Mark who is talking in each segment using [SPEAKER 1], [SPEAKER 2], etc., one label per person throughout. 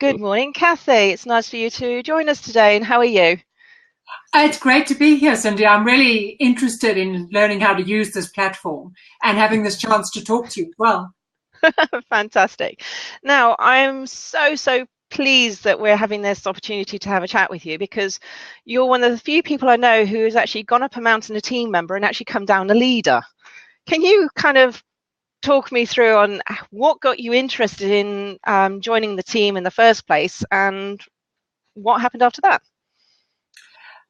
[SPEAKER 1] Good morning, Cathy. It's nice for you to join us today. And how are you?
[SPEAKER 2] It's great to be here, Cindy. I'm really interested in learning how to use this platform and having this chance to talk to you as well.
[SPEAKER 1] Fantastic. Now, I'm so pleased that we're having this opportunity to have a chat with you, because you're one of the few people I know who has actually gone up a mountain, a team member, and actually come down a leader. Can you kind of talk me through on what got you interested in joining the team in the first place and what happened after that?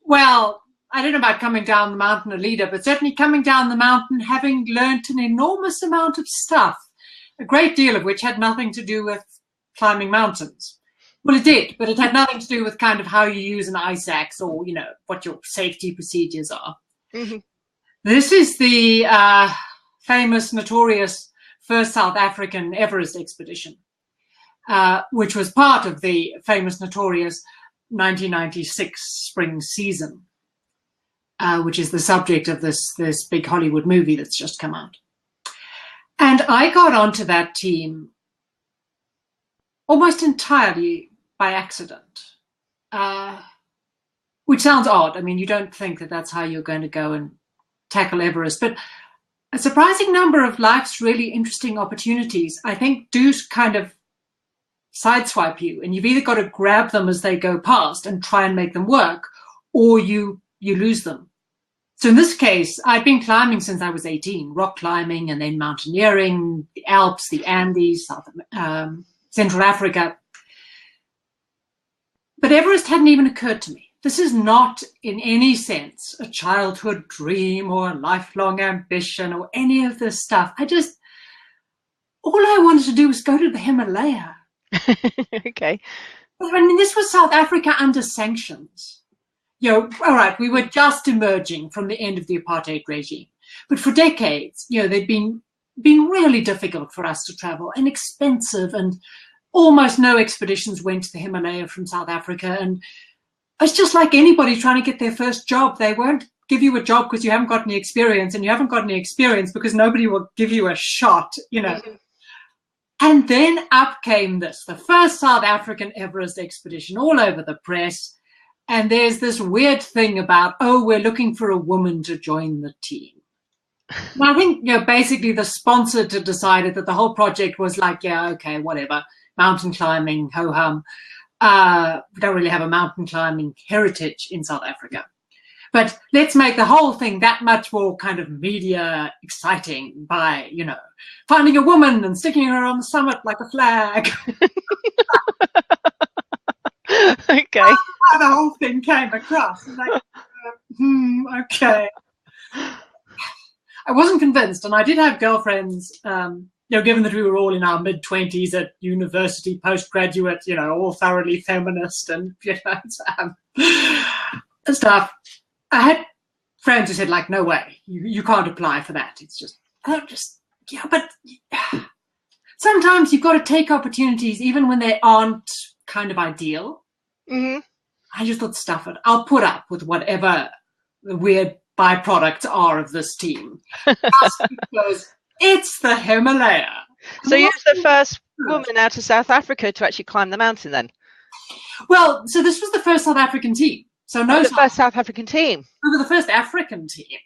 [SPEAKER 2] Well, I don't know about coming down the mountain a leader, but certainly coming down the mountain having learnt an enormous amount of stuff, a great deal of which had nothing to do with climbing mountains. Well, it did, but it had nothing to do with kind of how you use an ice axe or, what your safety procedures are.
[SPEAKER 1] Mm-hmm.
[SPEAKER 2] This is the famous, notorious first South African Everest expedition, which was part of the famous, notorious 1996 spring season, which is the subject of this big Hollywood movie that's just come out. And I got onto that team almost entirely by accident, which sounds odd. I mean, you don't think that that's how you're going to go and tackle Everest, but a surprising number of life's really interesting opportunities, I think, do kind of sideswipe you, and you've either got to grab them as they go past and try and make them work, or you lose them. So in this case, I've been climbing since I was 18, rock climbing and then mountaineering, the Alps, the Andes, Central Africa. But Everest hadn't even occurred to me. This is not in any sense a childhood dream or a lifelong ambition or any of this stuff. All I wanted to do was go to the Himalaya.
[SPEAKER 1] Okay.
[SPEAKER 2] I mean, this was South Africa under sanctions. All right, we were just emerging from the end of the apartheid regime. But for decades, they'd been really difficult for us to travel and expensive, and almost no expeditions went to the Himalaya from South Africa. And it's just like anybody trying to get their first job. They won't give you a job because you haven't got any experience, and you haven't got any experience because nobody will give you a shot, Mm-hmm. And then up came this, the first South African Everest expedition, all over the press. And there's this weird thing about, we're looking for a woman to join the team. And I think, basically the sponsor decided that the whole project was like, yeah, okay, whatever, mountain climbing, ho-hum. We don't really have a mountain climbing heritage in South Africa. But let's make the whole thing that much more kind of media exciting by, finding a woman and sticking her on the summit like a flag.
[SPEAKER 1] Okay.
[SPEAKER 2] How the whole thing came across. Like, okay. I wasn't convinced, and I did have girlfriends, given that we were all in our mid-20s at university, postgraduate, all thoroughly feminist and, stuff. I had friends who said, like, no way, you can't apply for that. It's just, but sometimes you've got to take opportunities even when they aren't kind of ideal.
[SPEAKER 1] Mm-hmm.
[SPEAKER 2] I just thought, stuff it. I'll put up with whatever the weird byproducts are of this team. Just because it's the Himalaya.
[SPEAKER 1] So you're the first woman out of South Africa to actually climb the mountain then?
[SPEAKER 2] Well, so this was the first South African team. So
[SPEAKER 1] the first South African team.
[SPEAKER 2] We were the first African team.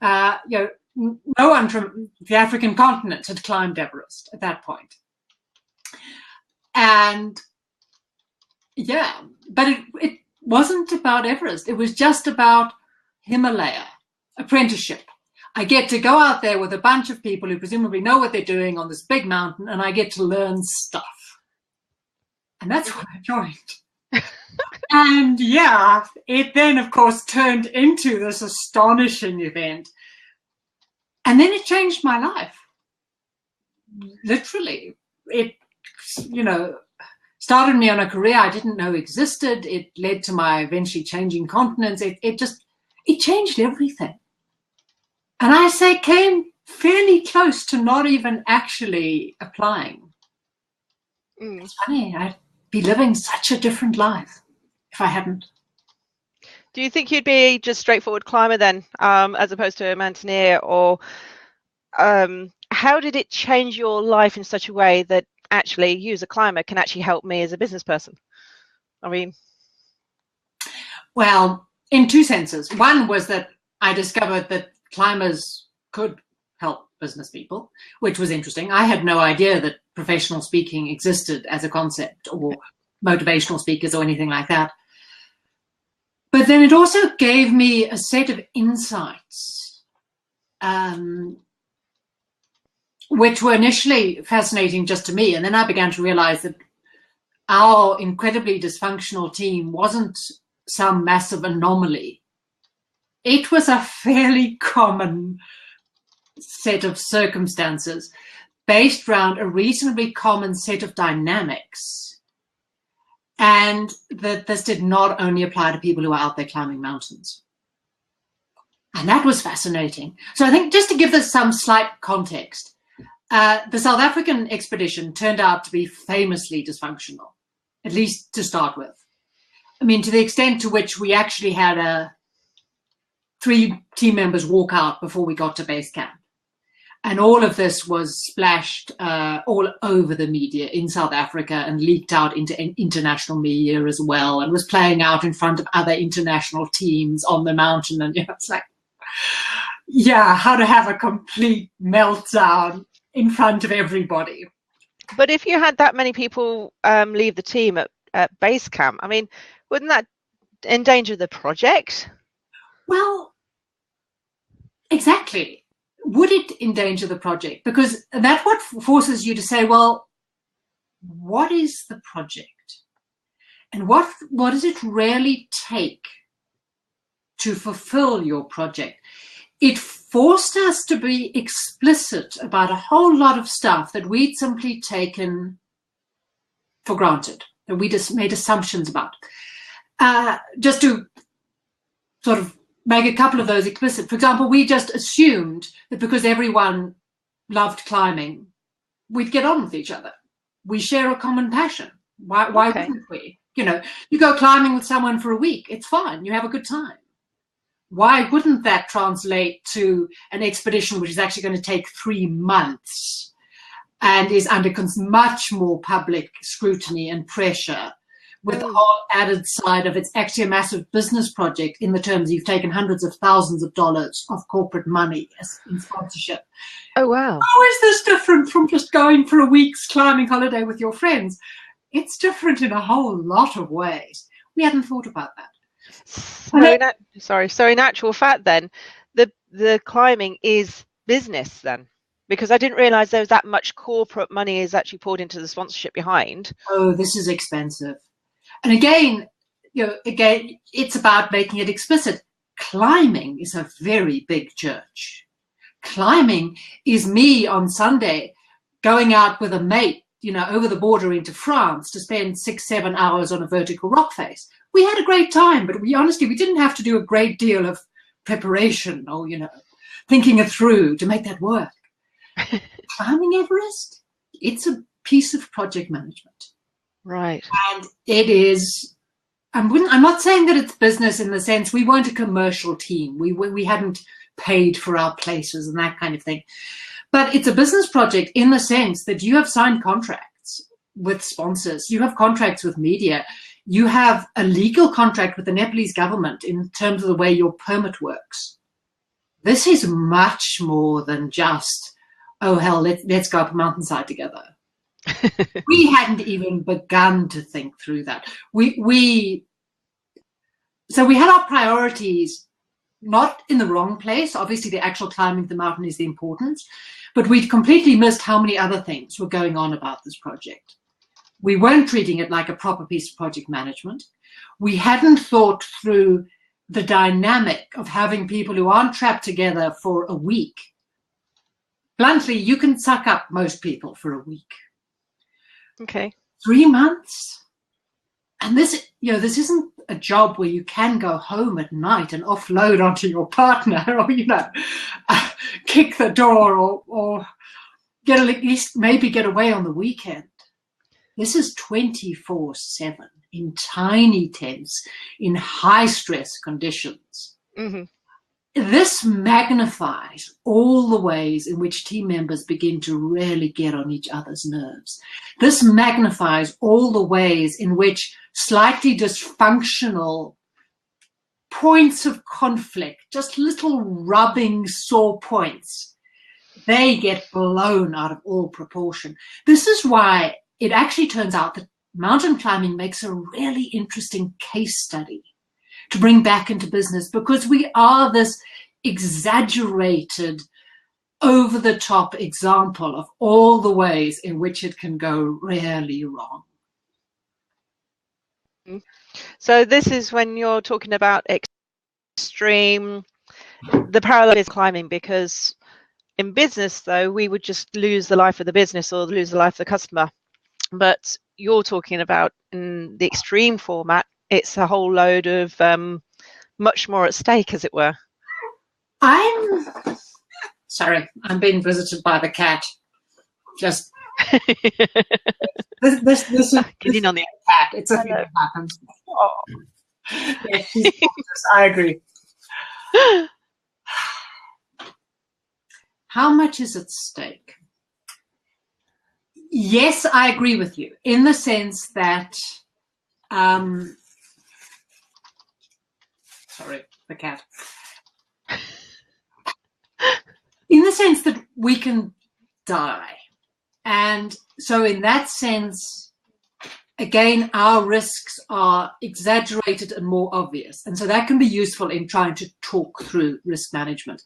[SPEAKER 2] No one from the African continent had climbed Everest at that point. And but it wasn't about Everest. It was just about Himalaya, apprenticeship. I get to go out there with a bunch of people who presumably know what they're doing on this big mountain, and I get to learn stuff. And that's why I joined. And it then, of course, turned into this astonishing event. And then it changed my life. Literally. It, started me on a career I didn't know existed. It led to my eventually changing continents. It changed everything. And I say came fairly close to not even actually applying. It's funny, I'd be living such a different life if I hadn't.
[SPEAKER 1] Do you think you'd be just straightforward climber then, as opposed to a mountaineer, or how did it change your life in such a way that actually you as a climber can actually help me as a business person? I mean,
[SPEAKER 2] well, in two senses. One was that I discovered that climbers could help business people, which was interesting. I had no idea that professional speaking existed as a concept, or motivational speakers or anything like that. But then it also gave me a set of insights, which were initially fascinating just to me. And then I began to realize that our incredibly dysfunctional team wasn't some massive anomaly. It was a fairly common set of circumstances based around a reasonably common set of dynamics, and that this did not only apply to people who are out there climbing mountains. And that was fascinating. So I think, just to give this some slight context, the South African expedition turned out to be famously dysfunctional, at least to start with. I mean, to the extent to which we actually had 3 team members walk out before we got to base camp. And all of this was splashed all over the media in South Africa and leaked out into international media as well, and was playing out in front of other international teams on the mountain. And it's like, yeah, how to have a complete meltdown in front of everybody.
[SPEAKER 1] but if you had that many people leave the team at base camp, I mean, wouldn't that endanger the project?
[SPEAKER 2] Well, exactly. Would it endanger the project? Because that's what forces you to say, well, what is the project? And what does it really take to fulfill your project? It forced us to be explicit about a whole lot of stuff that we'd simply taken for granted, that we just made assumptions about. Just to sort of make a couple of those explicit. For example, we just assumed that because everyone loved climbing, we'd get on with each other. We share a common passion. Why
[SPEAKER 1] Okay.
[SPEAKER 2] wouldn't we? You go climbing with someone for a week, it's fine, you have a good time. Why wouldn't that translate to an expedition which is actually going to take 3 months and is under much more public scrutiny and pressure, with the whole added side of it's actually a massive business project in the terms you've taken hundreds of thousands of dollars of corporate money in sponsorship.
[SPEAKER 1] Oh, wow.
[SPEAKER 2] How is this different from just going for a week's climbing holiday with your friends? It's different in a whole lot of ways. We hadn't thought about that.
[SPEAKER 1] So in actual fact then, the climbing is business then, because I didn't realize there was that much corporate money is actually poured into the sponsorship behind.
[SPEAKER 2] Oh, this is expensive. And again, it's about making it explicit. Climbing is a very big church. Climbing is me on Sunday going out with a mate, over the border into France to spend 6-7 hours on a vertical rock face. We had a great time, but we didn't have to do a great deal of preparation or, thinking it through to make that work. Climbing Everest, it's a piece of project management.
[SPEAKER 1] Right.
[SPEAKER 2] And it is, I'm not saying that it's business in the sense we weren't a commercial team. We hadn't paid for our places and that kind of thing. But it's a business project in the sense that you have signed contracts with sponsors. You have contracts with media. You have a legal contract with the Nepalese government in terms of the way your permit works. This is much more than just, oh, hell, let's go up a mountainside together. We hadn't even begun to think through that. So we had our priorities not in the wrong place. Obviously, the actual climbing of the mountain is the importance, but we'd completely missed how many other things were going on about this project. We weren't treating it like a proper piece of project management. We hadn't thought through the dynamic of having people who aren't trapped together for a week. Bluntly, you can suck up most people for a week.
[SPEAKER 1] Okay.
[SPEAKER 2] 3 months? And this isn't a job where you can go home at night and offload onto your partner or, kick the door or at least maybe get away on the weekend. This is 24/7 in tiny tents, in high stress conditions.
[SPEAKER 1] Mm-hmm.
[SPEAKER 2] this magnifies all the ways in which team members begin to really get on each other's nerves. This magnifies all the ways in which slightly dysfunctional points of conflict, just little rubbing sore points, they get blown out of all proportion. This is why it actually turns out that mountain climbing makes a really interesting case study to bring back into business, because we are this exaggerated, over-the-top example of all the ways in which it can go really wrong.
[SPEAKER 1] So this is when you're talking about extreme, the parallel is climbing, because in business, though, we would just lose the life of the business or lose the life of the customer. But you're talking about in the extreme format, it's a whole load of much more at stake, as it were.
[SPEAKER 2] I'm sorry, I'm being visited by the cat. Just this is
[SPEAKER 1] Getting on the
[SPEAKER 2] cat. It's a thing that happens. Oh. Yeah, I agree. How much is at stake? Yes, I agree with you in the sense that sorry, the cat. In the sense that we can die. And so in that sense, again, our risks are exaggerated and more obvious. And so that can be useful in trying to talk through risk management.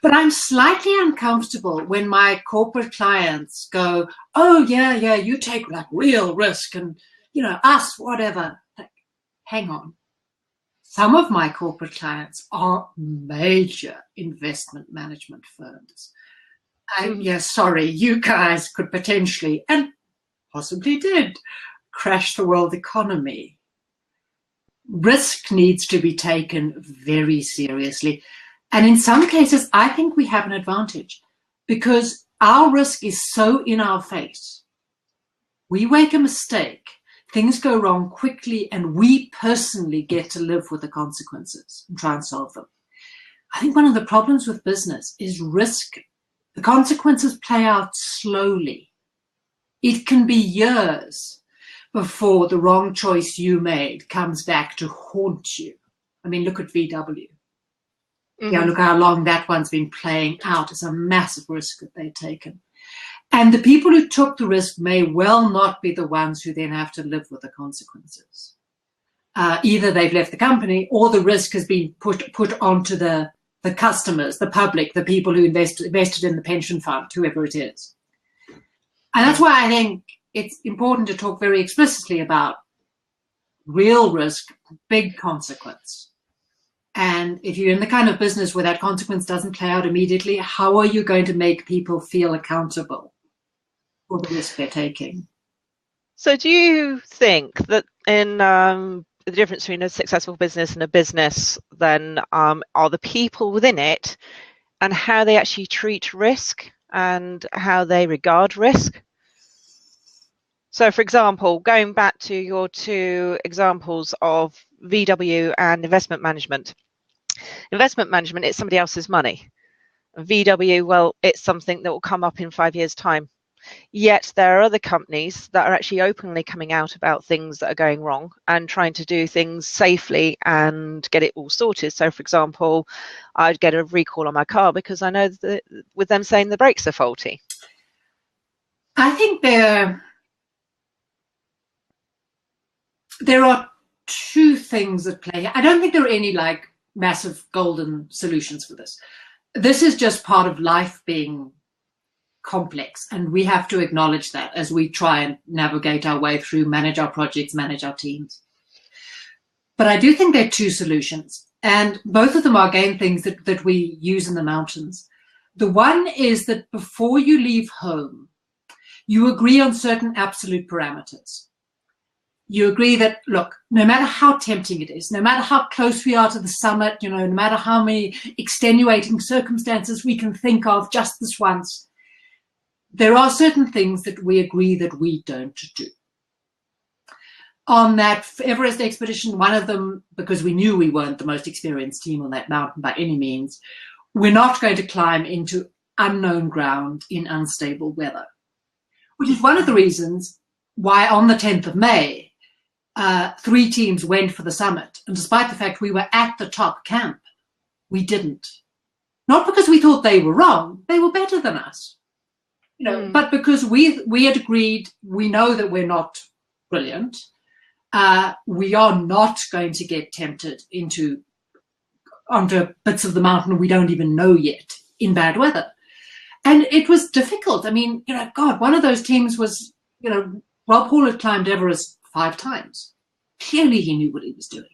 [SPEAKER 2] But I'm slightly uncomfortable when my corporate clients go, oh, yeah, you take like real risk and, you know, us, whatever. Like, hang on. Some of my corporate clients are major investment management firms. And yeah, sorry, you guys could potentially, and possibly did, crash the world economy. Risk needs to be taken very seriously. And in some cases, I think we have an advantage because our risk is so in our face. We make a mistake, things go wrong quickly, and we personally get to live with the consequences and try and solve them. I think one of the problems with business is risk. The consequences play out slowly. It can be years before the wrong choice you made comes back to haunt you. I mean, look at VW. Yeah, look how long that one's been playing out. It's a massive risk that they've taken. And the people who took the risk may well not be the ones who then have to live with the consequences. Either they've left the company or the risk has been put onto the customers, the public, the people who invested in the pension fund, whoever it is. And that's why I think it's important to talk very explicitly about real risk, big consequence. And if you're in the kind of business where that consequence doesn't play out immediately, how are you going to make people feel accountable for the risk they're taking?
[SPEAKER 1] So do you think that in the difference between a successful business and a business then are the people within it and how they actually treat risk and how they regard risk? So, for example, going back to your two examples of VW and investment management. Investment management, it's somebody else's money. VW, well, it's something that will come up in 5 years' time. Yet there are other companies that are actually openly coming out about things that are going wrong and trying to do things safely and get it all sorted. So, for example, I'd get a recall on my car because I know that with them saying the brakes are faulty.
[SPEAKER 2] I think there are two things at play. I don't think there are any like massive golden solutions for this. This is just part of life being complex, and we have to acknowledge that as we try and navigate our way through, manage our projects, manage our teams. But I do think there are two solutions, and both of them are, again, things that we use in the mountains. The one is that before you leave home, you agree on certain absolute parameters. You agree that, look, no matter how tempting it is, no matter how close we are to the summit, you know, no matter how many extenuating circumstances we can think of just this once, there are certain things that we agree that we don't do. on that Everest expedition, one of them, because we knew we weren't the most experienced team on that mountain by any means, we're not going to climb into unknown ground in unstable weather, which is one of the reasons why on the 10th of May, 3 teams went for the summit. And despite the fact we were at the top camp, we didn't. Not because we thought they were wrong, they were better than us. But because we had agreed, we know that we're not brilliant. We are not going to get tempted onto bits of the mountain we don't even know yet in bad weather. And it was difficult. I mean, God, one of those teams was, Rob Hall had climbed Everest 5 times. Clearly he knew what he was doing.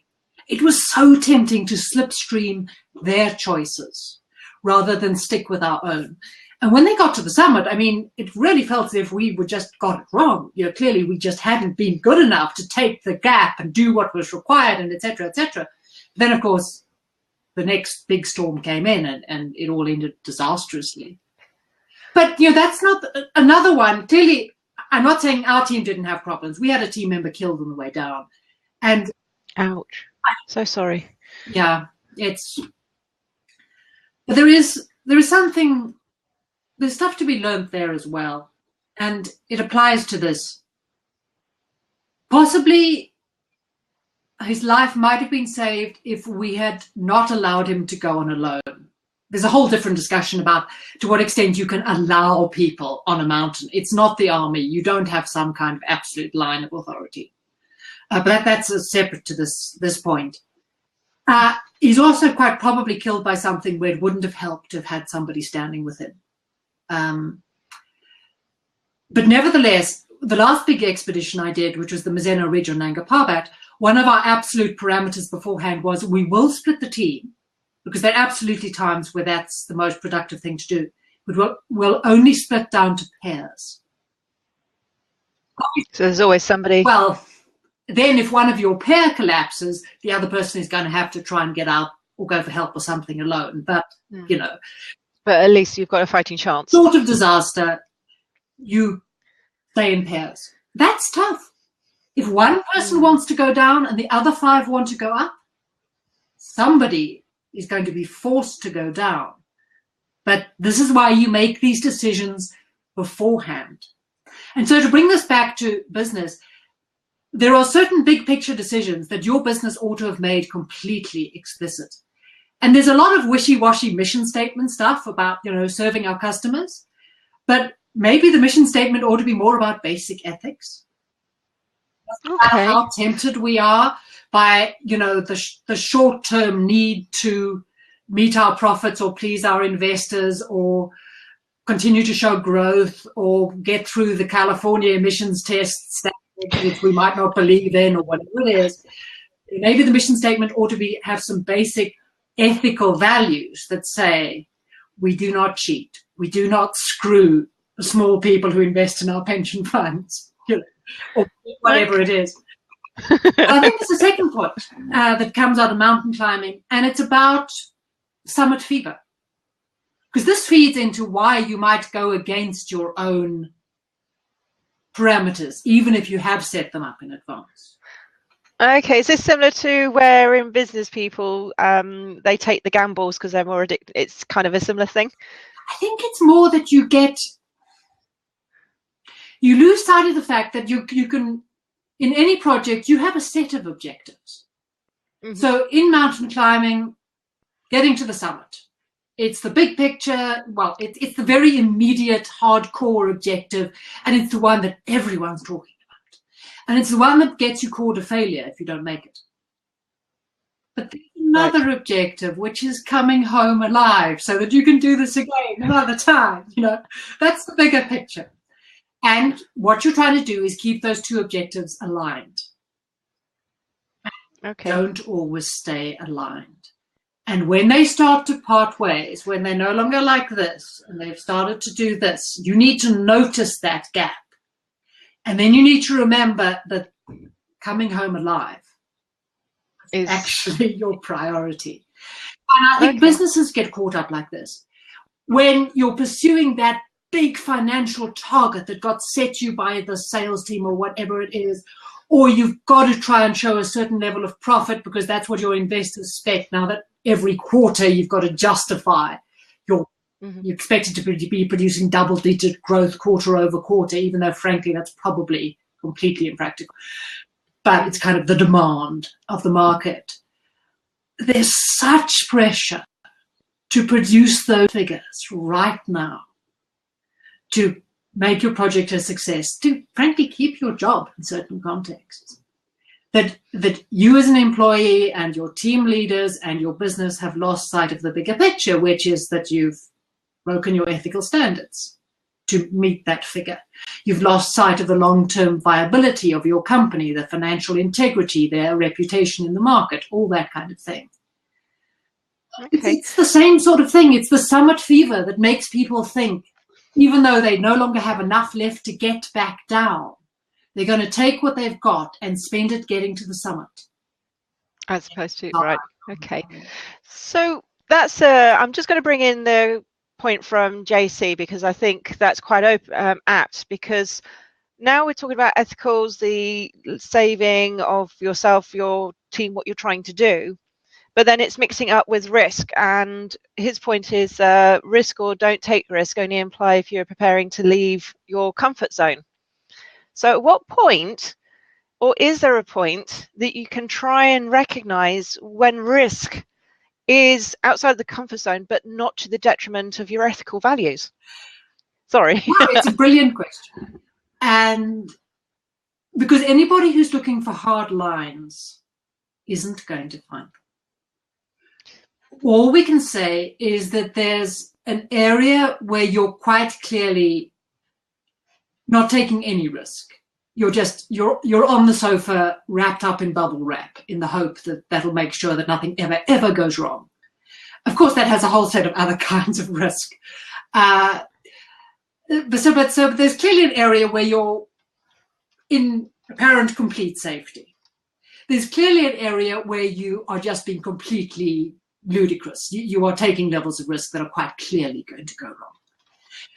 [SPEAKER 2] It was so tempting to slipstream their choices rather than stick with our own. And when they got to the summit, I mean, it really felt as if we were just got it wrong. Clearly we just hadn't been good enough to take the gap and do what was required, and et cetera, et cetera. Then, of course, the next big storm came in and it all ended disastrously. But, that's not another one. Clearly, I'm not saying our team didn't have problems. We had a team member killed on the way down. And
[SPEAKER 1] ouch. So sorry.
[SPEAKER 2] Yeah, but there is something, there's stuff to be learned there as well. And it applies to this. Possibly his life might have been saved if we had not allowed him to go on alone. There's a whole different discussion about to what extent you can allow people on a mountain. It's not the army. You don't have some kind of absolute line of authority. But that's separate to this point. He's also quite probably killed by something where it wouldn't have helped to have had somebody standing with him. But nevertheless, the last big expedition I did, which was the Mizena Ridge on Nanga Parbat, one of our absolute parameters beforehand was we will split the team, because there are absolutely times where that's the most productive thing to do. But we'll only split down to pairs.
[SPEAKER 1] So there's always somebody.
[SPEAKER 2] Well, then if one of your pair collapses, the other person is going to have to try and get out or go for help or something alone. But,
[SPEAKER 1] But at least you've got a fighting chance.
[SPEAKER 2] Sort of disaster, you stay in pairs. That's tough. If one person wants to go down and the other 5 want to go up, somebody is going to be forced to go down. But this is why you make these decisions beforehand. And so to bring this back to business, there are certain big picture decisions that your business ought to have made completely explicit. And there's a lot of wishy-washy mission statement stuff about, serving our customers. But maybe the mission statement ought to be more about basic ethics.
[SPEAKER 1] Okay.
[SPEAKER 2] How tempted we are by, the short-term need to meet our profits or please our investors or continue to show growth or get through the California emissions tests which we might not believe in or whatever it is. Maybe the mission statement ought to have some basic ethical values that say we do not cheat, we do not screw the small people who invest in our pension funds, or whatever it is. I think there's a second point that comes out of mountain climbing, and it's about summit fever. Because this feeds into why you might go against your own parameters, even if you have set them up in advance.
[SPEAKER 1] Okay, is this similar to where in business people, they take the gambles because they're more addicted? It's kind of a similar thing?
[SPEAKER 2] I think it's more that you lose sight of the fact that you can, in any project, you have a set of objectives. Mm-hmm. So in mountain climbing, getting to the summit, it's the big picture. Well, it's the very immediate, hardcore objective, and it's the one that everyone's talking about. And it's the one that gets you called a failure if you don't make it. But there's another objective, which is coming home alive so that you can do this again another time. That's the bigger picture. And what you're trying to do is keep those 2 objectives aligned.
[SPEAKER 1] Okay.
[SPEAKER 2] Don't always stay aligned. And when they start to part ways, when they're no longer like this, and they've started to do this, you need to notice that gap. And then you need to remember that coming home alive is actually your priority. And I think businesses get caught up like this. When you're pursuing that big financial target that got set you by the sales team or whatever it is, or you've got to try and show a certain level of profit because that's what your investors expect. Now that every quarter you've got to justify your, you're expected to be producing double-digit growth quarter over quarter, even though frankly that's probably completely impractical. But it's kind of the demand of the market. There's such pressure to produce those figures right now, to make your project a success, to frankly keep your job in certain contexts. That you as an employee and your team leaders and your business have lost sight of the bigger picture, which is that you've broken your ethical standards to meet that figure. You've lost sight of the long-term viability of your company, the financial integrity, their reputation in the market, all that kind of thing.
[SPEAKER 1] Okay.
[SPEAKER 2] It's the same sort of thing. It's the summit fever that makes people think, even though they no longer have enough left to get back down, they're going to take what they've got and spend it getting to the summit.
[SPEAKER 1] As opposed to, right. Okay. So that's, I'm just going to bring in the point from JC, because I think that's quite apt, because now we're talking about ethicals, the saving of yourself, your team, what you're trying to do. But then it's mixing up with risk, and his point is risk or don't take risk only imply if you're preparing to leave your comfort zone. So at what point, or is there a point that you can try and recognize when risk is outside the comfort zone but not to the detriment of your ethical values? Sorry.
[SPEAKER 2] Wow, it's a brilliant question. And because anybody who's looking for hard lines isn't going to find them. All we can say is that there's an area where you're quite clearly not taking any risk. You're on the sofa wrapped up in bubble wrap in the hope that that'll make sure that nothing ever goes wrong. Of course, that has a whole set of other kinds of risk. But there's clearly an area where you're in apparent complete safety. There's clearly an area where you are just being completely ludicrous. You are taking levels of risk that are quite clearly going to go wrong.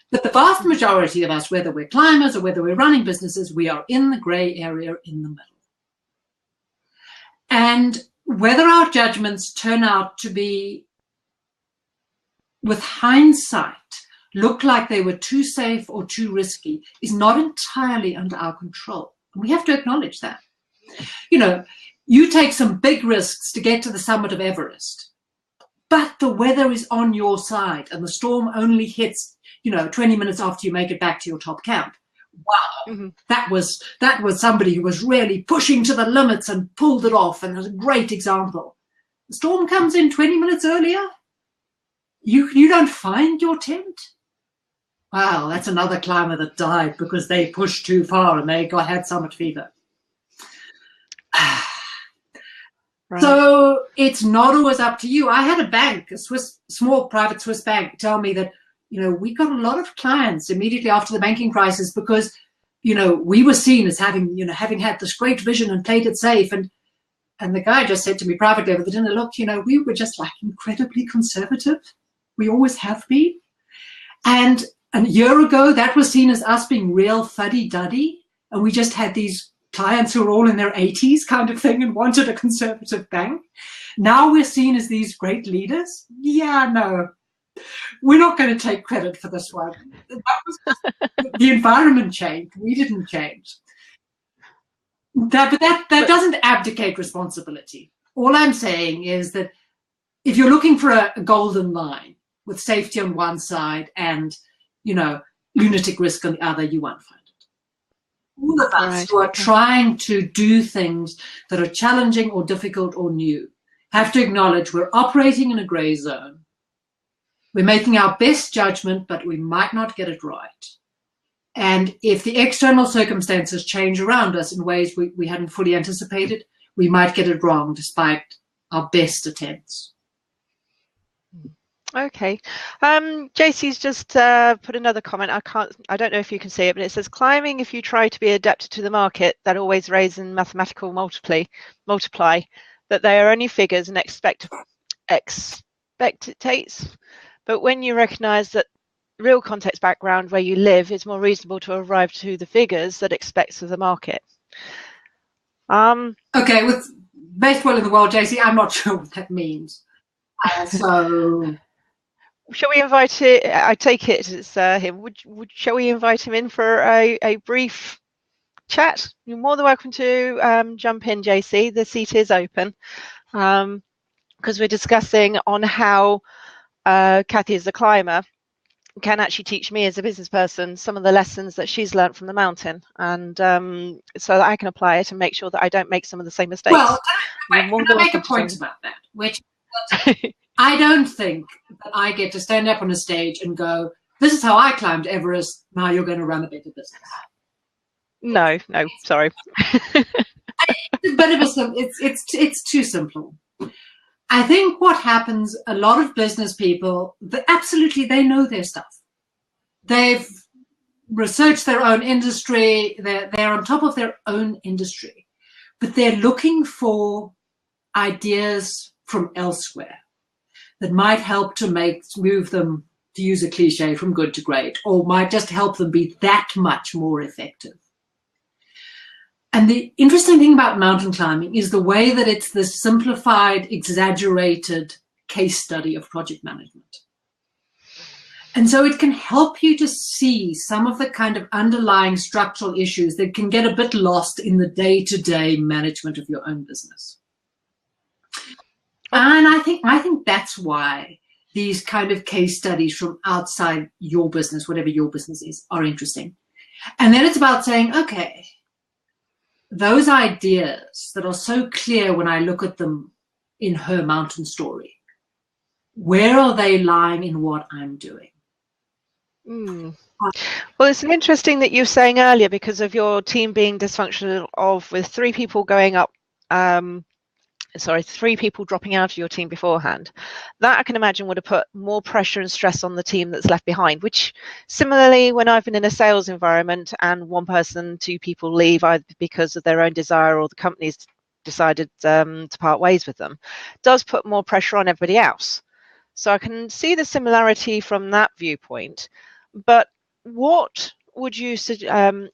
[SPEAKER 2] But the vast majority of us, whether we're climbers or whether we're running businesses, we are in the gray area in the middle. And whether our judgments turn out to be, with hindsight, look like they were too safe or too risky is not entirely under our control. And we have to acknowledge that. You know, you take some big risks to get to the summit of Everest, but the weather is on your side and the storm only hits, 20 minutes after you make it back to your top camp. Wow, that was somebody who was really pushing to the limits and pulled it off, and was a great example. The storm comes in 20 minutes earlier. You don't find your tent. Wow, that's another climber that died because they pushed too far and they had summit fever. Right. So it's not always up to you. I had a bank, a small private Swiss bank, tell me that, we got a lot of clients immediately after the banking crisis because, we were seen as having had this great vision and played it safe. And the guy just said to me privately over the dinner, look, we were just like incredibly conservative. We always have been. And a year ago, that was seen as us being real fuddy-duddy. And we just had these clients who were all in their 80s kind of thing and wanted a conservative bank. Now we're seen as these great leaders. Yeah, no, we're not going to take credit for this one. That was the environment changed. We didn't change. But that doesn't abdicate responsibility. All I'm saying is that if you're looking for a golden line with safety on one side and, lunatic risk on the other, you won't find it. All of us who are trying to do things that are challenging or difficult or new have to acknowledge we're operating in a gray zone. We're making our best judgment, but we might not get it right. And if the external circumstances change around us in ways we hadn't fully anticipated, we might get it wrong despite our best attempts.
[SPEAKER 1] Okay. JC's just put another comment. I don't know if you can see it, but it says, climbing, if you try to be adapted to the market, that always raises in mathematical multiply, that they are only figures and expectates. But when you recognize that real context background where you live is more reasonable to arrive to the figures that expects of the market.
[SPEAKER 2] Okay, with best will in the world, JC, I'm not sure what that means. So
[SPEAKER 1] shall we invite it? I take it it's him. Shall we invite him in for a brief chat? You're more than welcome to jump in, JC. The seat is open because we're discussing on how Cathy, as a climber, can actually teach me as a business person some of the lessons that she's learned from the mountain, and so that I can apply it and make sure that I don't make some of the same mistakes.
[SPEAKER 2] Well, can I make a point about that? Which I don't think that I get to stand up on a stage and go, "This is how I climbed Everest. Now you're going to run a better business."
[SPEAKER 1] No, sorry.
[SPEAKER 2] But it's too simple. I think what happens, a lot of business people, they know their stuff. They've researched their own industry. They're on top of their own industry, but they're looking for ideas from elsewhere that might help to move them, to use a cliche, from good to great, or might just help them be that much more effective. And the interesting thing about mountain climbing is the way that it's this simplified, exaggerated case study of project management. And so it can help you to see some of the kind of underlying structural issues that can get a bit lost in the day-to-day management of your own business. And I think that's why these kind of case studies from outside your business, whatever your business is, are interesting. And then it's about saying, okay, those ideas that are so clear when I look at them in her mountain story, where are they lying in what I'm doing?
[SPEAKER 1] Well, it's interesting that you were saying earlier, because of your team being dysfunctional, with 3 people going up, 3 people dropping out of your team beforehand, that I can imagine would have put more pressure and stress on the team that's left behind, which similarly, when I've been in a sales environment and 1 person, 2 people leave either because of their own desire or the company's decided to part ways with them, does put more pressure on everybody else. So I can see the similarity from that viewpoint. But what would you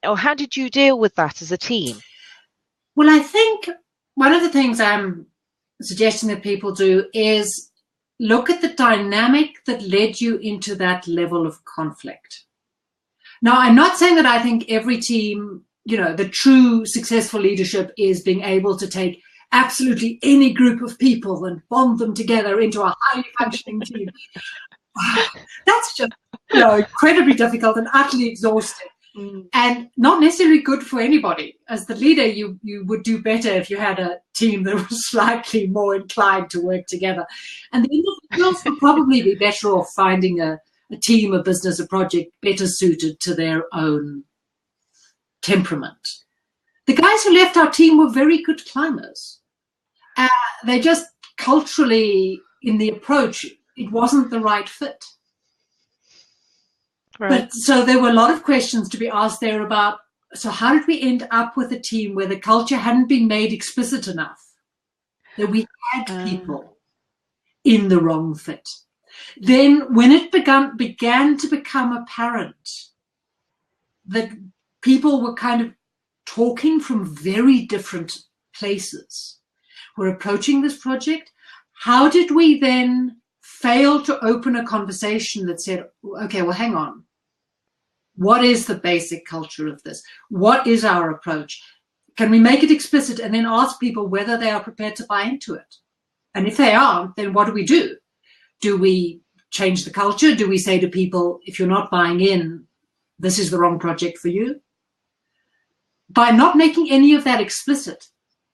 [SPEAKER 1] or how did you deal with that as a team?
[SPEAKER 2] Well, I think one of the things I'm suggesting that people do is look at the dynamic that led you into that level of conflict. Now, I'm not saying that I think every team, the true successful leadership is being able to take absolutely any group of people and bond them together into a highly functioning team. That's just incredibly difficult and utterly exhausting. And not necessarily good for anybody. As the leader, you would do better if you had a team that was slightly more inclined to work together. And the individuals would probably be better off finding a team, a business, a project better suited to their own temperament. The guys who left our team were very good climbers. They just culturally, in the approach, it wasn't the right fit. Right. But so there were a lot of questions to be asked there about, so how did we end up with a team where the culture hadn't been made explicit enough, that we had people in the wrong fit? Then when it began to become apparent that people were kind of talking from very different places, were approaching this project, how did we then fail to open a conversation that said, okay, well, hang on. What is the basic culture of this? What is our approach? Can we make it explicit and then ask people whether they are prepared to buy into it? And if they aren't, then what do? Do we change the culture? Do we say to people, if you're not buying in, this is the wrong project for you? By not making any of that explicit,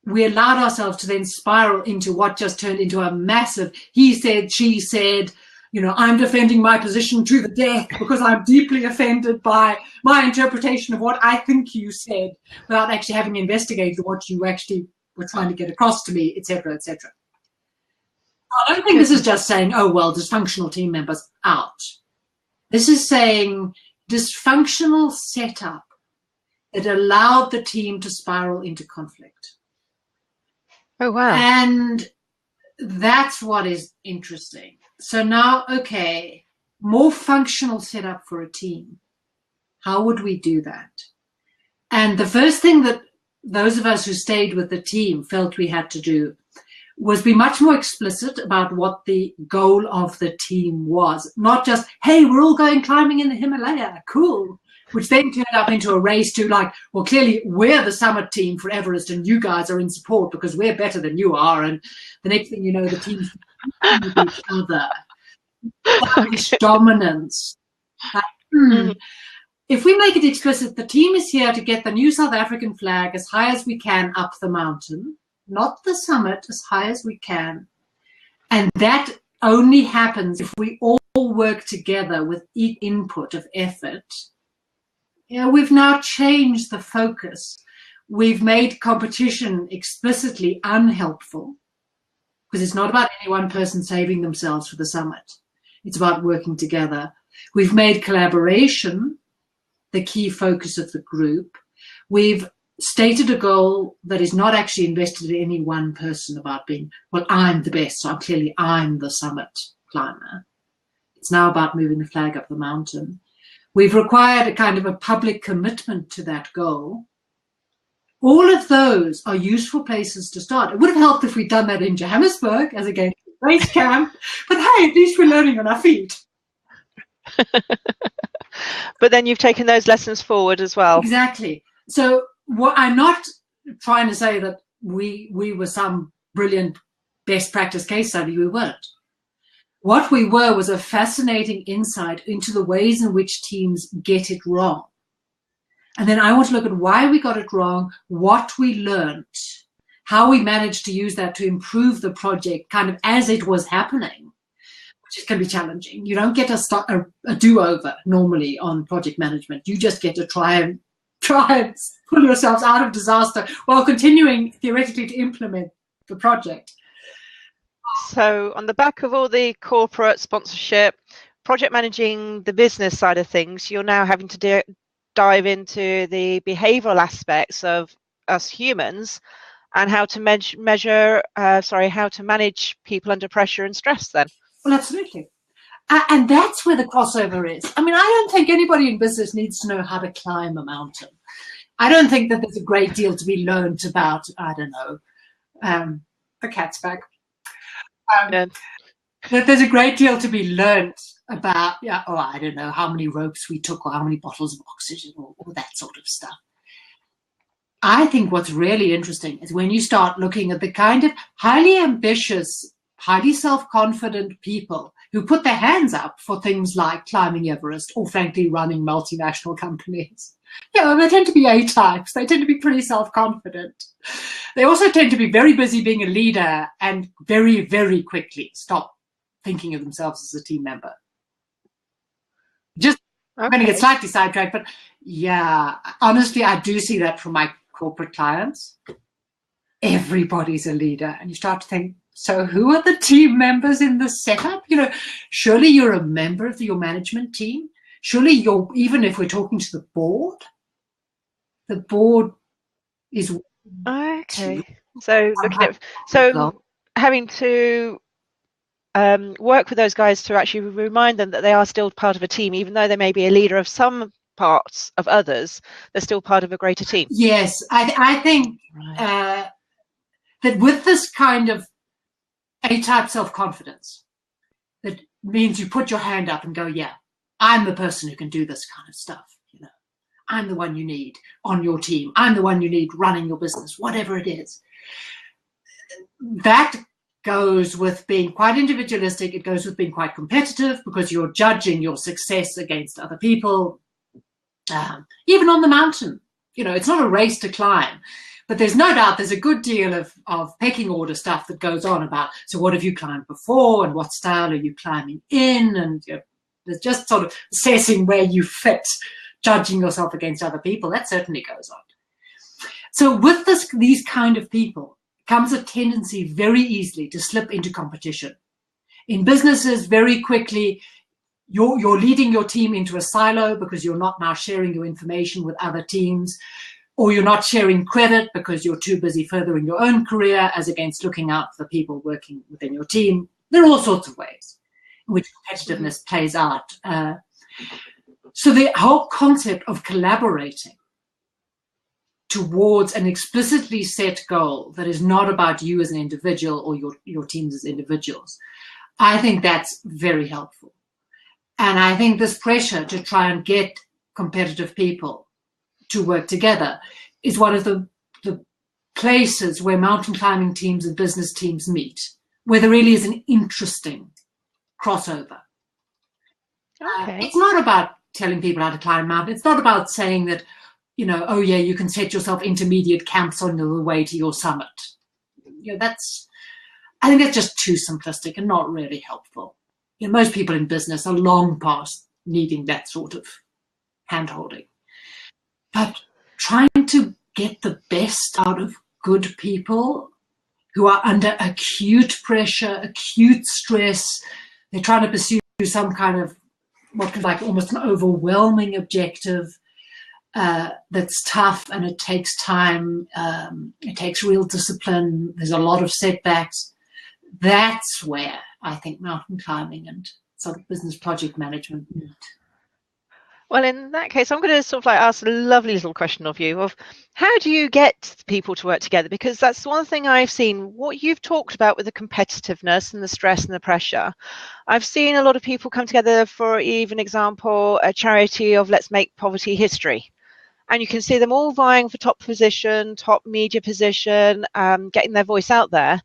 [SPEAKER 2] we allowed ourselves to then spiral into what just turned into a massive he said, she said, I'm defending my position to the death because I'm deeply offended by my interpretation of what I think you said without actually having investigated what you actually were trying to get across to me, etc., etc. I don't think this is just saying, oh, well, dysfunctional team members out. This is saying dysfunctional setup that allowed the team to spiral into conflict.
[SPEAKER 1] Oh, wow.
[SPEAKER 2] And that's what is interesting. So now, okay, more functional setup for a team. How would we do that? And the first thing that those of us who stayed with the team felt we had to do was be much more explicit about what the goal of the team was. Not just, hey, we're all going climbing in the Himalaya, cool. Which then turned up into a race to like, well, clearly we're the summit team for Everest and you guys are in support because we're better than you are. And the next thing you know, the team's with each other. Okay. Dominance. If we make it explicit, the team is here to get the new South African flag as high as we can up the mountain, not the summit, as high as we can. And that only happens if we all work together with each input of effort. You know, we've now changed the focus. We've made competition explicitly unhelpful because it's not about any one person saving themselves for the summit. It's about working together. We've made collaboration the key focus of the group. We've stated a goal that is not actually invested in any one person about being, well, I'm the best, so I'm the summit climber. It's now about moving the flag up the mountain. We've required a kind of a public commitment to that goal. All of those are useful places to start. It would have helped if we'd done that in Johannesburg as against the base camp, but hey, at least we're learning on our feet.
[SPEAKER 1] But then you've taken those lessons forward as well.
[SPEAKER 2] Exactly. So what I'm not trying to say that we were some brilliant best practice case study. We weren't. What we were was a fascinating insight into the ways in which teams get it wrong. And then I want to look at why we got it wrong, what we learned, how we managed to use that to improve the project kind of as it was happening, which can be challenging. You don't get a do-over normally on project management. You just get to try and pull yourselves out of disaster while continuing theoretically to implement the project.
[SPEAKER 1] So on the back of all the corporate sponsorship, project managing the business side of things, you're now having to dive into the behavioral aspects of us humans and how to how to manage people under pressure and stress then.
[SPEAKER 2] Well, absolutely. And that's where the crossover is. I mean, I don't think anybody in business needs to know how to climb a mountain. I don't think that there's a great deal to be learned about, I don't know, the cat's back. That there's a great deal to be learned about, I don't know, how many ropes we took or how many bottles of oxygen or that sort of stuff. I think what's really interesting is when you start looking at the kind of highly ambitious, highly self-confident people who put their hands up for things like climbing Everest or frankly running multinational companies. They tend to be A-types. They tend to be pretty self-confident. They also tend to be very busy being a leader and very, very quickly stop thinking of themselves as a team member. I'm going to get slightly sidetracked, but yeah, honestly, I do see that from my corporate clients. Everybody's a leader. And you start to think, so who are the team members in the setup? Surely you're a member of your management team. Surely even if we're talking to the board is
[SPEAKER 1] okay. So having to work with those guys to actually remind them that they are still part of a team, even though they may be a leader of some parts of others, they're still part of a greater team.
[SPEAKER 2] Yes, I think that with this kind of A-type self-confidence, that means you put your hand up and go, yeah, I'm the person who can do this kind of stuff. I'm the one you need on your team. I'm the one you need running your business, whatever it is. That goes with being quite individualistic. It goes with being quite competitive because you're judging your success against other people. Even on the mountain, it's not a race to climb, but there's no doubt there's a good deal of pecking order stuff that goes on about, so what have you climbed before and what style are you climbing in? And there's just sort of assessing where you fit, judging yourself against other people. That certainly goes on. So with these kind of people comes a tendency very easily to slip into competition. In businesses, very quickly, you're leading your team into a silo because you're not now sharing your information with other teams, or you're not sharing credit because you're too busy furthering your own career as against looking out for the people working within your team. There are all sorts of ways in which competitiveness plays out. So the whole concept of collaborating towards an explicitly set goal that is not about you as an individual or your teams as individuals, I think that's very helpful. And I think this pressure to try and get competitive people to work together is one of the places where mountain climbing teams and business teams meet, where there really is an interesting crossover.
[SPEAKER 1] Okay.
[SPEAKER 2] It's not about telling people how to climb a mountain. It's not about saying that, you know, oh yeah, you can set yourself intermediate camps on the way to your summit. You know, I think that's just too simplistic and not really helpful. You know, most people in business are long past needing that sort of hand-holding. But trying to get the best out of good people who are under acute pressure, acute stress, they're trying to pursue some kind of what could like almost an overwhelming objective that's tough, and it takes time, it takes real discipline, there's a lot of setbacks. That's where I think mountain climbing and sort of business project management meet.
[SPEAKER 1] Well, in that case, I'm going to sort of like ask a lovely little question of you of how do you get people to work together? Because that's one thing I've seen, what you've talked about with the competitiveness and the stress and the pressure. I've seen a lot of people come together for, even example, a charity of Let's Make Poverty History. And you can see them all vying for top position, top media position, getting their voice out there.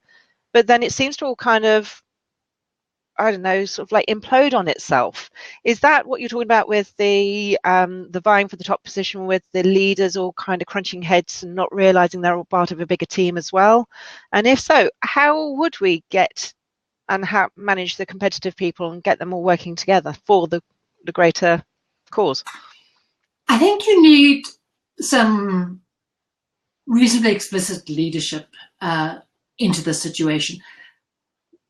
[SPEAKER 1] But then it seems to all kind of, I don't know, sort of like implode on itself. Is that what you're talking about with the vying for the top position, with the leaders all kind of crunching heads and not realizing they're all part of a bigger team as well? And if so, how would we get and how manage the competitive people and get them all working together for the greater cause?
[SPEAKER 2] I think you need some reasonably explicit leadership into the situation.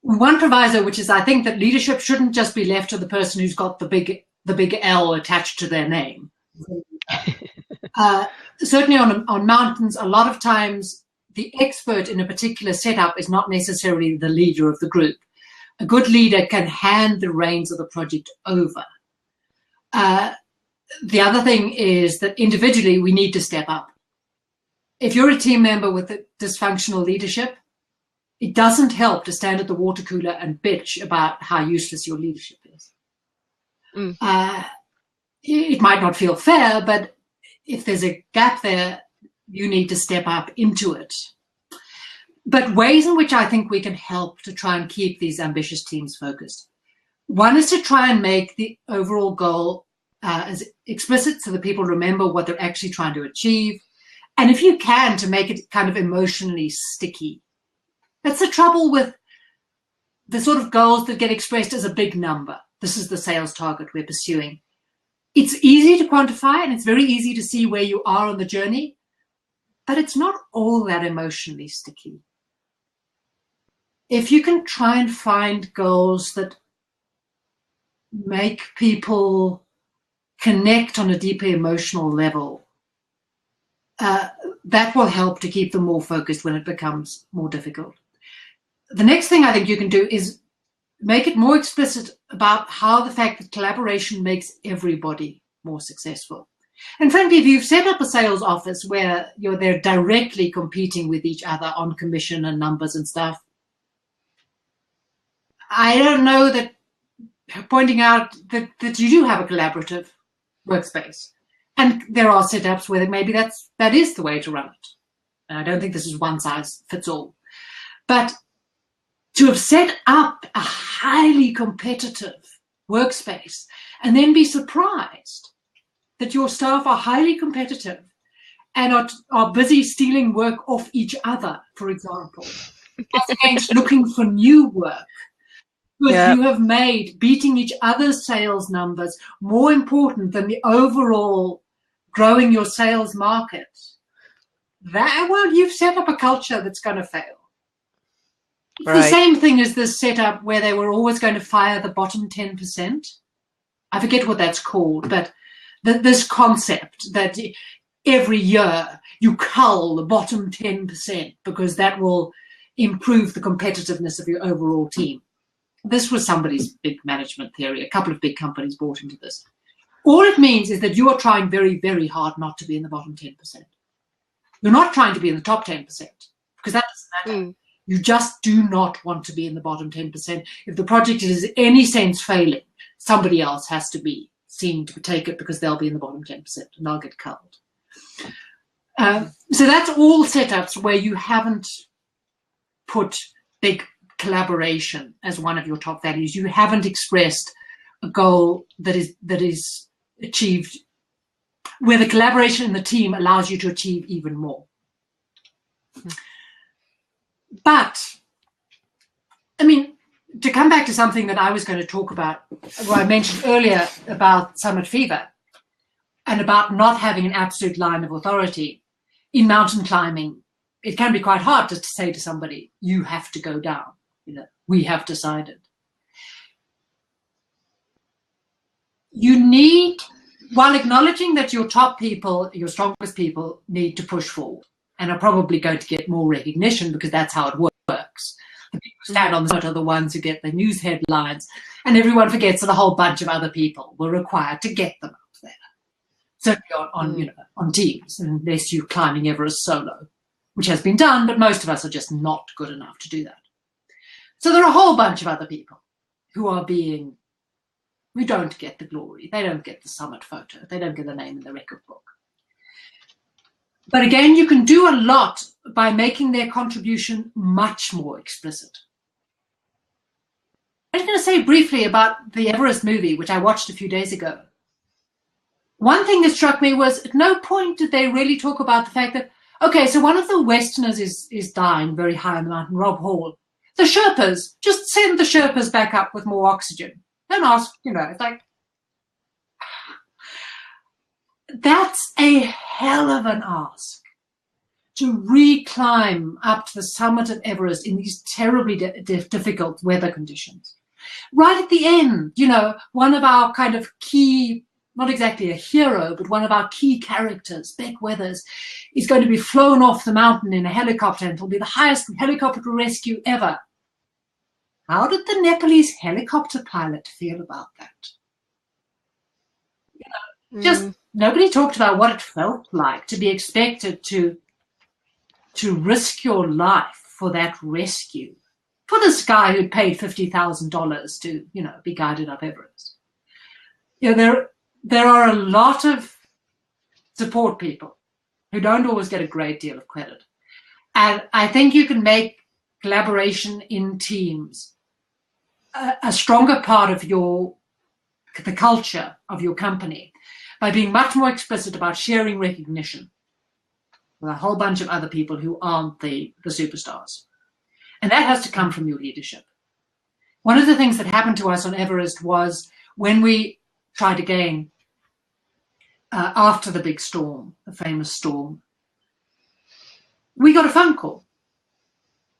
[SPEAKER 2] One proviso, which is I think that leadership shouldn't just be left to the person who's got the big L attached to their name. Certainly on mountains, a lot of times the expert in a particular setup is not necessarily the leader of the group. A good leader can hand the reins of the project over. The other thing is that individually we need to step up. If you're a team member with a dysfunctional leadership, it doesn't help to stand at the water cooler and bitch about how useless your leadership is. It might not feel fair, but if there's a gap there, you need to step up into it. But ways in which I think we can help to try and keep these ambitious teams focused. One is to try and make the overall goal as explicit so that people remember what they're actually trying to achieve. And if you can, to make it kind of emotionally sticky. That's the trouble with the sort of goals that get expressed as a big number. This is the sales target we're pursuing. It's easy to quantify and it's very easy to see where you are on the journey, but it's not all that emotionally sticky. If you can try and find goals that make people connect on a deeper emotional level, that will help to keep them more focused when it becomes more difficult. The next thing I think you can do is make it more explicit about how the fact that collaboration makes everybody more successful. And frankly, if you've set up a sales office where they're directly competing with each other on commission and numbers and stuff, I don't know that pointing out that you do have a collaborative workspace. And there are setups where maybe that is the way to run it. And I don't think this is one size fits all. But to have set up a highly competitive workspace and then be surprised that your staff are highly competitive and are busy stealing work off each other, for example, as against looking for new work. Because you have made beating each other's sales numbers more important than the overall growing your sales market. You've set up a culture that's going to fail. It's the same thing as this setup where they were always going to fire the bottom 10%. I forget what that's called, but this concept that every year you cull the bottom 10% because that will improve the competitiveness of your overall team. This was somebody's big management theory. A couple of big companies bought into this. All it means is that you are trying very, very hard not to be in the bottom 10%. You're not trying to be in the top 10%, because that doesn't matter. You just do not want to be in the bottom 10%. If the project is in any sense failing, somebody else has to be seen to take it, because they'll be in the bottom 10% and they'll get culled. So that's all setups where you haven't put big collaboration as one of your top values. You haven't expressed a goal that is achieved, where the collaboration in the team allows you to achieve even more. But, I mean, to come back to something that I was going to talk about, what I mentioned earlier about summit fever and about not having an absolute line of authority in mountain climbing, it can be quite hard to say to somebody, you have to go down. You know, we have decided. You need, while acknowledging that your top people, your strongest people, need to push forward and are probably going to get more recognition, because that's how it works. The people who stand on the summit are the ones who get the news headlines, and everyone forgets that a whole bunch of other people were required to get them up there. Certainly on teams, unless you're climbing Everest solo, which has been done, but most of us are just not good enough to do that. So there are a whole bunch of other people who don't get the glory. They don't get the summit photo. They don't get the name in the record book. But again, you can do a lot by making their contribution much more explicit. I was going to say briefly about the Everest movie, which I watched a few days ago. One thing that struck me was, at no point did they really talk about the fact that, okay, so one of the Westerners is dying very high on the mountain, Rob Hall. The Sherpas, just send the Sherpas back up with more oxygen. Don't ask, it's like, that's a hell of an ask, to reclimb up to the summit of Everest in these terribly difficult weather conditions. Right at the end, one of our kind of key, not exactly a hero, but one of our key characters, Beck Weathers, is going to be flown off the mountain in a helicopter, and it'll be the highest helicopter rescue ever. How did the Nepalese helicopter pilot feel about that? Just nobody talked about what it felt like to be expected to risk your life for that rescue. For this guy who paid $50,000 to, be guided up Everest. There are a lot of support people who don't always get a great deal of credit. And I think you can make collaboration in teams a stronger part of the culture of your company by being much more explicit about sharing recognition with a whole bunch of other people who aren't the superstars. And that has to come from your leadership. One of the things that happened to us on Everest was, when we tried again after the big storm, the famous storm, we got a phone call.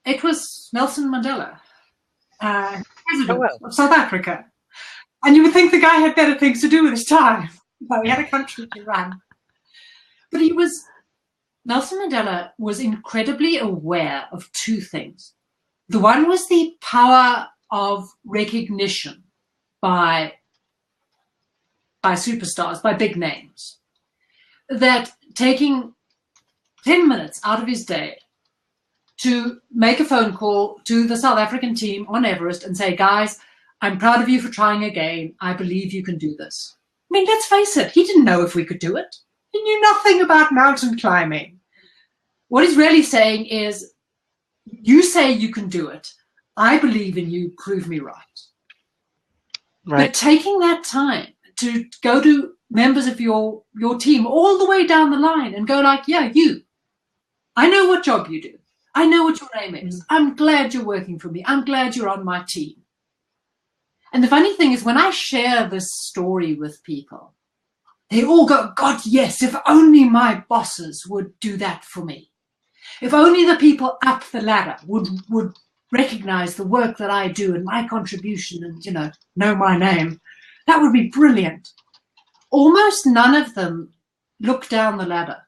[SPEAKER 2] It was Nelson Mandela, president of South Africa. And you would think the guy had better things to do with his time. He had a country to run. But Nelson Mandela was incredibly aware of two things. The one was the power of recognition by superstars, by big names. That taking 10 minutes out of his day to make a phone call to the South African team on Everest and say, guys, I'm proud of you for trying again. I believe you can do this. I mean, let's face it, he didn't know if we could do it. He knew nothing about mountain climbing. What he's really saying is, you say you can do it. I believe in you. Prove me right. But taking that time to go to members of your team all the way down the line and go like, yeah, I know what job you do. I know what your name is. I'm glad you're working for me. I'm glad you're on my team. And the funny thing is, when I share this story with people, they all go, God, yes, if only my bosses would do that for me. If only the people up the ladder would recognize the work that I do and my contribution and, know my name, that would be brilliant. Almost none of them look down the ladder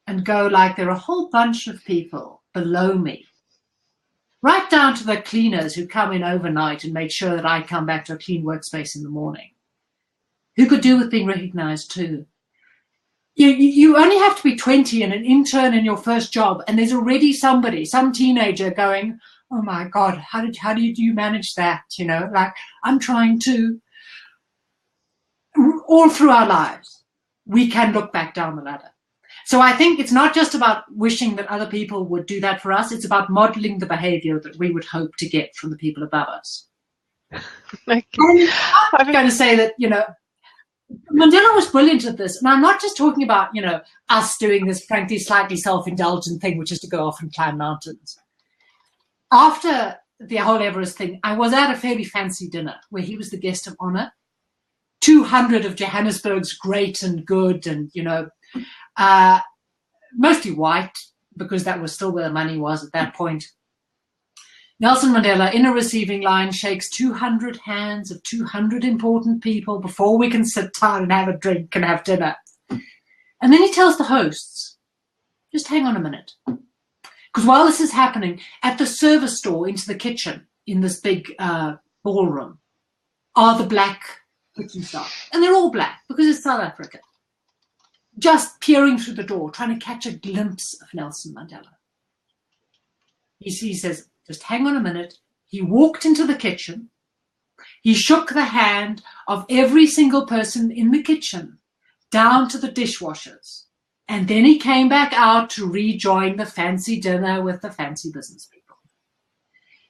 [SPEAKER 2] and go like, there are a whole bunch of people below me, right down to the cleaners who come in overnight and make sure that I come back to a clean workspace in the morning, who could do with being recognized too. you only have to be 20 and an intern in your first job, and there's already somebody, some teenager going, oh my God, how do you manage that? You know, like, I'm trying to, all through our lives, we can look back down the ladder. So I think it's not just about wishing that other people would do that for us. It's about modeling the behavior that we would hope to get from the people above us.
[SPEAKER 1] Okay.
[SPEAKER 2] I'm going to say that, you know, Mandela was brilliant at this. And I'm not just talking about, you know, us doing this, frankly, slightly self-indulgent thing, which is to go off and climb mountains. After the whole Everest thing, I was at a fairly fancy dinner where he was the guest of honor. 200 of Johannesburg's great and good and, you know, mostly white, because that was still where the money was at that point. Nelson Mandela, in a receiving line, shakes 200 hands of 200 important people before we can sit down and have a drink and have dinner. And then he tells the hosts, just hang on a minute. Because while this is happening, at the service door into the kitchen in this big ballroom are the black kitchen staff. And they're all black because it's South Africa. Just peering through the door, trying to catch a glimpse of Nelson Mandela. He says, just hang on a minute. He walked into the kitchen. He shook the hand of every single person in the kitchen, down to the dishwashers. And then he came back out to rejoin the fancy dinner with the fancy business people.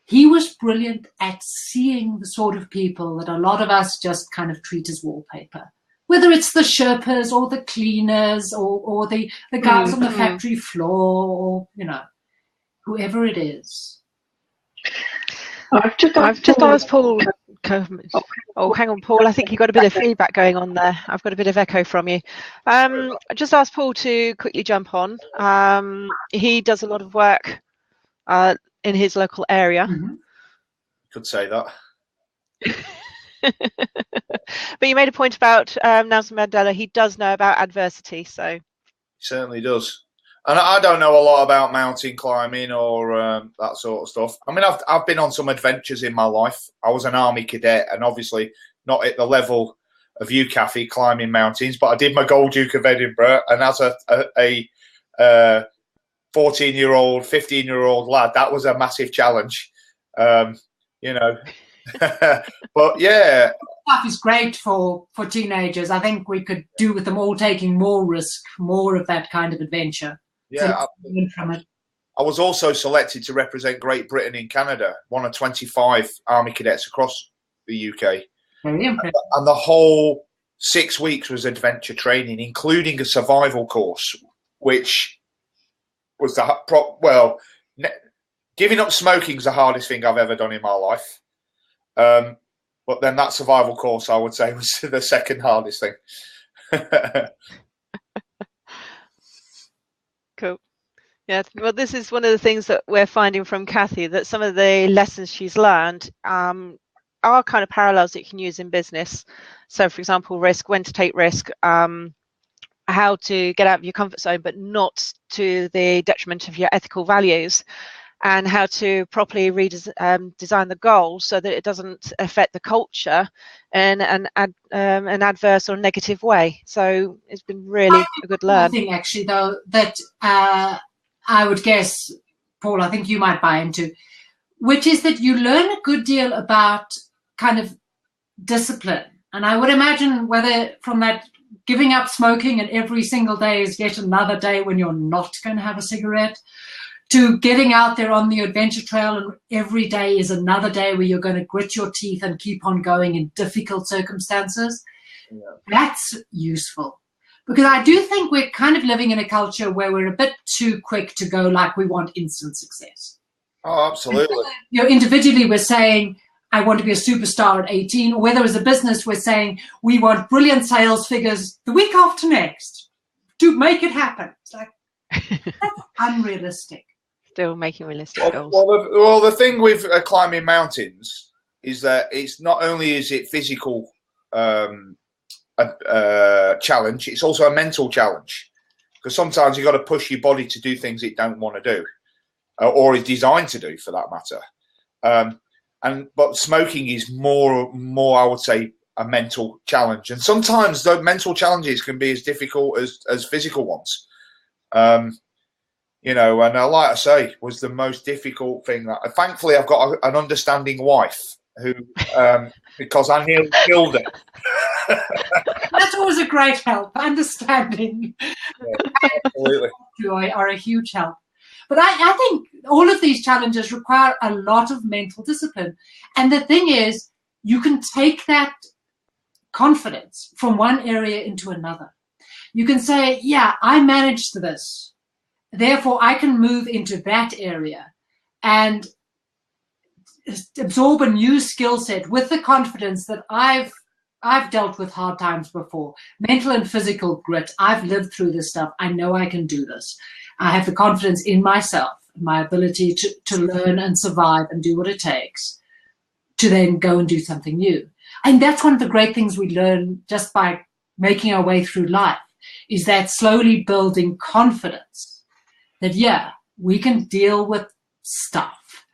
[SPEAKER 2] He was brilliant at seeing the sort of people that a lot of us just kind of treat as wallpaper. Whether it's the Sherpas or the cleaners or the guys on the factory floor or, you know, whoever it is.
[SPEAKER 1] I've just asked Paul. Oh, hang on, Paul. I think you got a bit of feedback going on there. I've got a bit of echo from you. I just asked Paul to quickly jump on. He does a lot of work in his local area.
[SPEAKER 3] Mm-hmm. Could say that.
[SPEAKER 1] But you made a point about Nelson Mandela. He does know about adversity, so
[SPEAKER 3] he certainly does. And I don't know a lot about mountain climbing or that sort of stuff. I mean, I've been on some adventures in my life. I was an army cadet, and obviously not at the level of you, Cathy, climbing mountains. But I did my Gold Duke of Edinburgh, and as a 14-year-old, 15-year-old lad, that was a massive challenge. You know, but yeah.
[SPEAKER 2] Stuff is great for teenagers. I think we could do with them all taking more risk, more of that kind of adventure.
[SPEAKER 3] Yeah, I was also selected to represent Great Britain in Canada, one of 25 Army cadets across the UK.
[SPEAKER 2] Very impressive.
[SPEAKER 3] And the whole 6 weeks was adventure training, including a survival course, which was giving up smoking is the hardest thing I've ever done in my life. But then that survival course, I would say, was the second hardest thing.
[SPEAKER 1] Cool. Yeah, well, this is one of the things that we're finding from Cathy, that some of the lessons she's learned are kind of parallels that you can use in business. So, for example, risk, when to take risk, how to get out of your comfort zone, but not to the detriment of your ethical values, and how to properly design the goal so that it doesn't affect the culture in an adverse or negative way. So it's been really a good learn.
[SPEAKER 2] One thing, actually, though, that I would guess, Paul, I think you might buy into, which is that you learn a good deal about kind of discipline. And I would imagine whether from that giving up smoking and every single day is yet another day when you're not going to have a cigarette, to getting out there on the adventure trail, and every day is another day where you're going to grit your teeth and keep on going in difficult circumstances. Yeah. That's useful. Because I do think we're kind of living in a culture where we're a bit too quick to go like we want instant success.
[SPEAKER 3] Oh, absolutely.
[SPEAKER 2] You know, individually we're saying, I want to be a superstar at 18, or whether as a business we're saying, we want brilliant sales figures the week after next to make it happen. It's like, that's unrealistic.
[SPEAKER 1] Still making realistic goals.
[SPEAKER 3] Well, the thing with climbing mountains is that it's not only is it physical challenge, it's also a mental challenge, because sometimes you've got to push your body to do things it don't want to do, or is designed to do, for that matter. But smoking is more, I would say, a mental challenge, and sometimes the mental challenges can be as difficult as physical ones. You know, and like I say, was the most difficult thing. That thankfully I've got an understanding wife who, because I nearly killed her.
[SPEAKER 2] That's always a great help. Understanding,
[SPEAKER 3] Absolutely,
[SPEAKER 2] joy are a huge help. But I think all of these challenges require a lot of mental discipline. And the thing is, you can take that confidence from one area into another. You can say, yeah, I managed this. Therefore, I can move into that area and absorb a new skill set with the confidence that I've dealt with hard times before, mental and physical grit. I've lived through this stuff. I know I can do this. I have the confidence in myself, my ability to learn and survive and do what it takes to then go and do something new. And that's one of the great things we learn just by making our way through life, is that slowly building confidence that, yeah, we can deal with stuff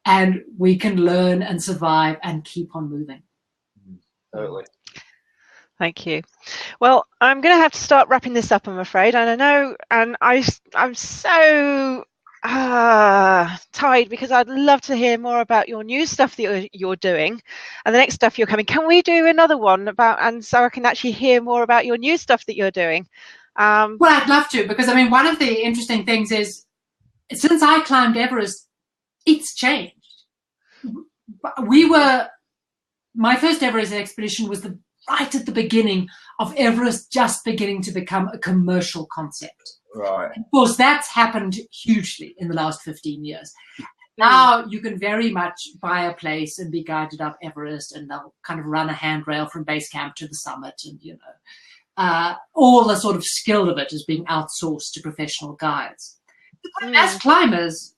[SPEAKER 2] and we can learn and survive and keep on moving.
[SPEAKER 3] totally.
[SPEAKER 1] Thank you. Well, I'm going to have to start wrapping this up, I'm afraid. And I know, and I'm so tired, because I'd love to hear more about your new stuff that you're doing and the next stuff you're coming. Can we do another one about, and so I can actually hear more about your new stuff that you're doing?
[SPEAKER 2] Well, I'd love to, because I mean, one of the interesting things is, since I climbed Everest, it's changed. My first Everest expedition was right at the beginning of Everest just beginning to become a commercial concept.
[SPEAKER 3] Right.
[SPEAKER 2] Of course, that's happened hugely in the last 15 years. Now you can very much buy a place and be guided up Everest, and they'll kind of run a handrail from base camp to the summit, and all the sort of skill of it is being outsourced to professional guides. As climbers,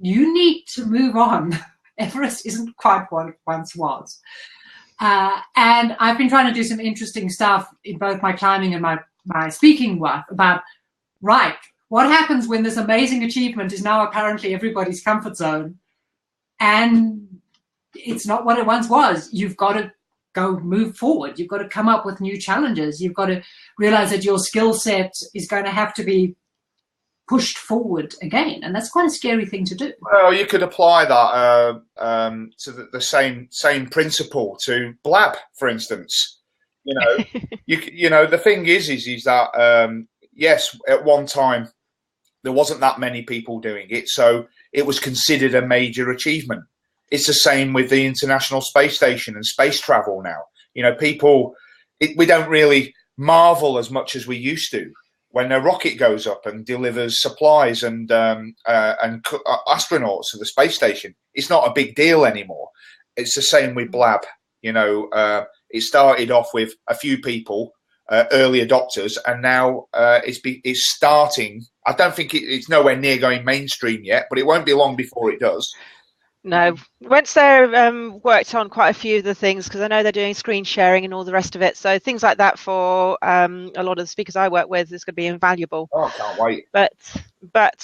[SPEAKER 2] you need to move on. Everest isn't quite what it once was. And I've been trying to do some interesting stuff in both my climbing and my speaking work about, right, what happens when this amazing achievement is now apparently everybody's comfort zone and it's not what it once was. You've got to go move forward. You've got to come up with new challenges. You've got to realize that your skill set is going to have to be pushed forward again, and that's quite a scary thing to do.
[SPEAKER 3] Well, you could apply that to the same principle to blab, for instance. You know, you know, the thing is that yes, at one time there wasn't that many people doing it, so it was considered a major achievement. It's the same with the International Space Station and space travel now. You know, we don't really marvel as much as we used to when a rocket goes up and delivers supplies and astronauts to the space station. It's not a big deal anymore. It's the same with blab. You know, it started off with a few people, early adopters, and now it's starting. I don't think it's nowhere near going mainstream yet, but it won't be long before it does.
[SPEAKER 1] No, once they're worked on quite a few of the things, because I know they're doing screen sharing and all the rest of it. So things like that for a lot of the speakers I work with is going to be invaluable.
[SPEAKER 3] Oh, I can't wait.
[SPEAKER 1] But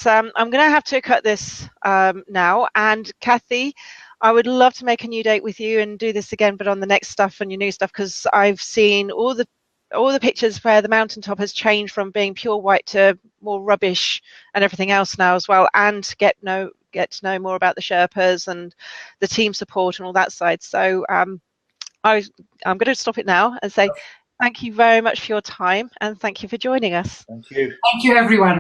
[SPEAKER 1] I'm going to have to cut this now. And Cathy, I would love to make a new date with you and do this again, but on the next stuff and your new stuff, because I've seen all the pictures where the mountaintop has changed from being pure white to more rubbish and everything else now as well, and get to know more about the Sherpas and the team support and all that side. So I'm going to stop it now and say thank you very much for your time, and thank you for joining us.
[SPEAKER 3] Thank you.
[SPEAKER 2] Thank you, everyone.